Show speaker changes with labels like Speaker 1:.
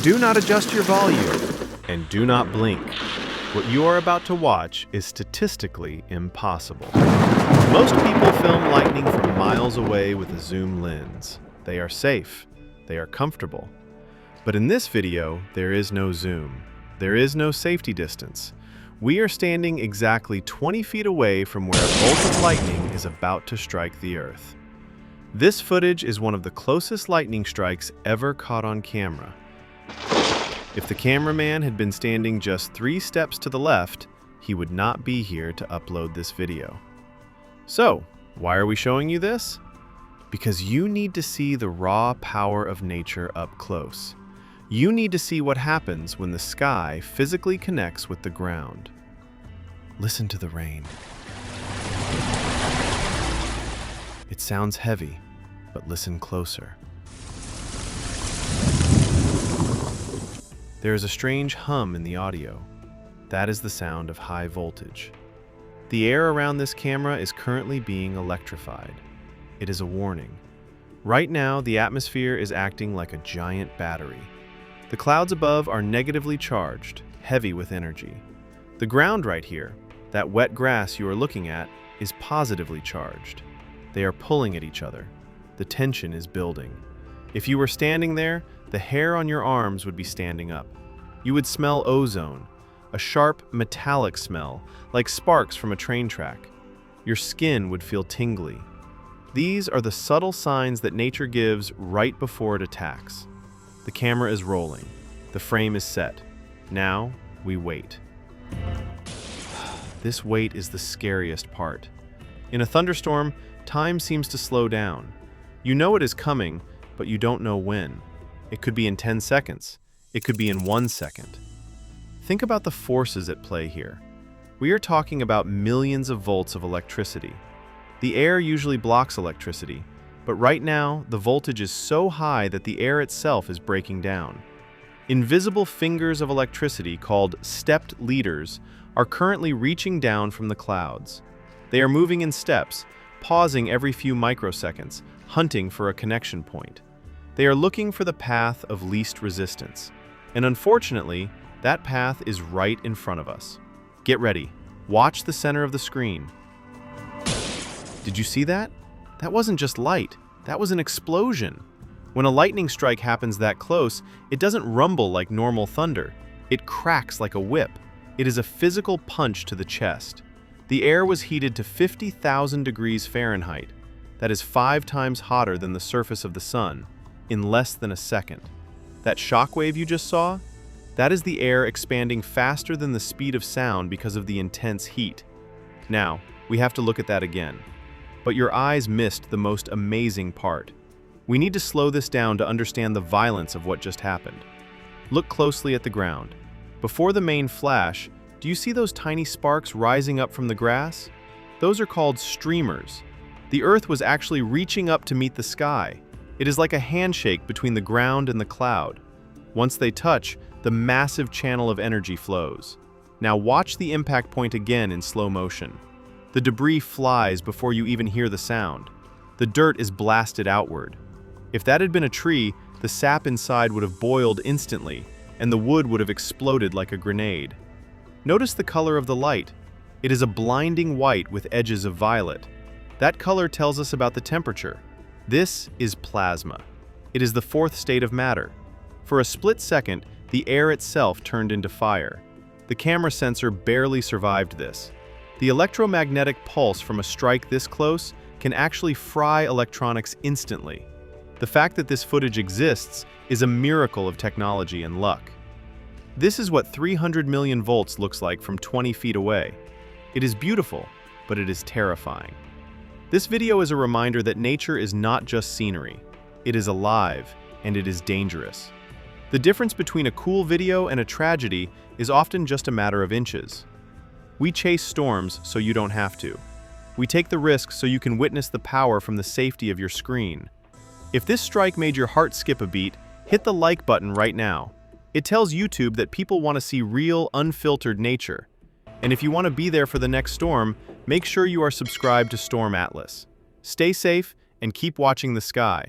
Speaker 1: Do not adjust your volume, and do not blink. What you are about to watch is statistically impossible. Most people film lightning from miles away with a zoom lens. They are safe, they are comfortable. But in this video, there is no zoom. There is no safety distance. We are standing exactly 20 feet away from where a bolt of lightning is about to strike the Earth. This footage is one of the closest lightning strikes ever caught on camera. If the cameraman had been standing just 3 steps to the left, he would not be here to upload this video. So, why are we showing you this? Because you need to see the raw power of nature up close. You need to see what happens when the sky physically connects with the ground. Listen to the rain. It sounds heavy, but listen closer. There is a strange hum in the audio. That is the sound of high voltage. The air around this camera is currently being electrified. It is a warning. Right now, the atmosphere is acting like a giant battery. The clouds above are negatively charged, heavy with energy. The ground right here, that wet grass you are looking at, is positively charged. They are pulling at each other. The tension is building. If you were standing there, the hair on your arms would be standing up. You would smell ozone, a sharp, metallic smell, like sparks from a train track. Your skin would feel tingly. These are the subtle signs that nature gives right before it attacks. The camera is rolling. The frame is set. Now, we wait. This wait is the scariest part. In a thunderstorm, time seems to slow down. You know it is coming, but you don't know when. It could be in 10 seconds. It could be in 1 second. Think about the forces at play here. We are talking about millions of volts of electricity. The air usually blocks electricity, but right now, the voltage is so high that the air itself is breaking down. Invisible fingers of electricity, called stepped leaders, are currently reaching down from the clouds. They are moving in steps, pausing every few microseconds, hunting for a connection point. They are looking for the path of least resistance. And unfortunately, that path is right in front of us. Get ready. Watch the center of the screen. Did you see that? That wasn't just light. That was an explosion. When a lightning strike happens that close, it doesn't rumble like normal thunder. It cracks like a whip. It is a physical punch to the chest. The air was heated to 50,000 degrees Fahrenheit. That is 5 times hotter than the surface of the sun, in less than a second. That shockwave you just saw? That is the air expanding faster than the speed of sound because of the intense heat. Now, we have to look at that again. But your eyes missed the most amazing part. We need to slow this down to understand the violence of what just happened. Look closely at the ground. Before the main flash, do you see those tiny sparks rising up from the grass? Those are called streamers. The Earth was actually reaching up to meet the sky. It is like a handshake between the ground and the cloud. Once they touch, the massive channel of energy flows. Now watch the impact point again in slow motion. The debris flies before you even hear the sound. The dirt is blasted outward. If that had been a tree, the sap inside would have boiled instantly, and the wood would have exploded like a grenade. Notice the color of the light. It is a blinding white with edges of violet. That color tells us about the temperature. This is plasma. It is the 4th state of matter. For a split second, the air itself turned into fire. The camera sensor barely survived this. The electromagnetic pulse from a strike this close can actually fry electronics instantly. The fact that this footage exists is a miracle of technology and luck. This is what 300 million volts looks like from 20 feet away. It is beautiful, but it is terrifying. This video is a reminder that nature is not just scenery. It is alive, and it is dangerous. The difference between a cool video and a tragedy is often just a matter of inches. We chase storms so you don't have to. We take the risk so you can witness the power from the safety of your screen. If this strike made your heart skip a beat, hit the like button right now. It tells YouTube that people want to see real, unfiltered nature. And if you want to be there for the next storm, make sure you are subscribed to Storm Atlas. Stay safe and keep watching the sky.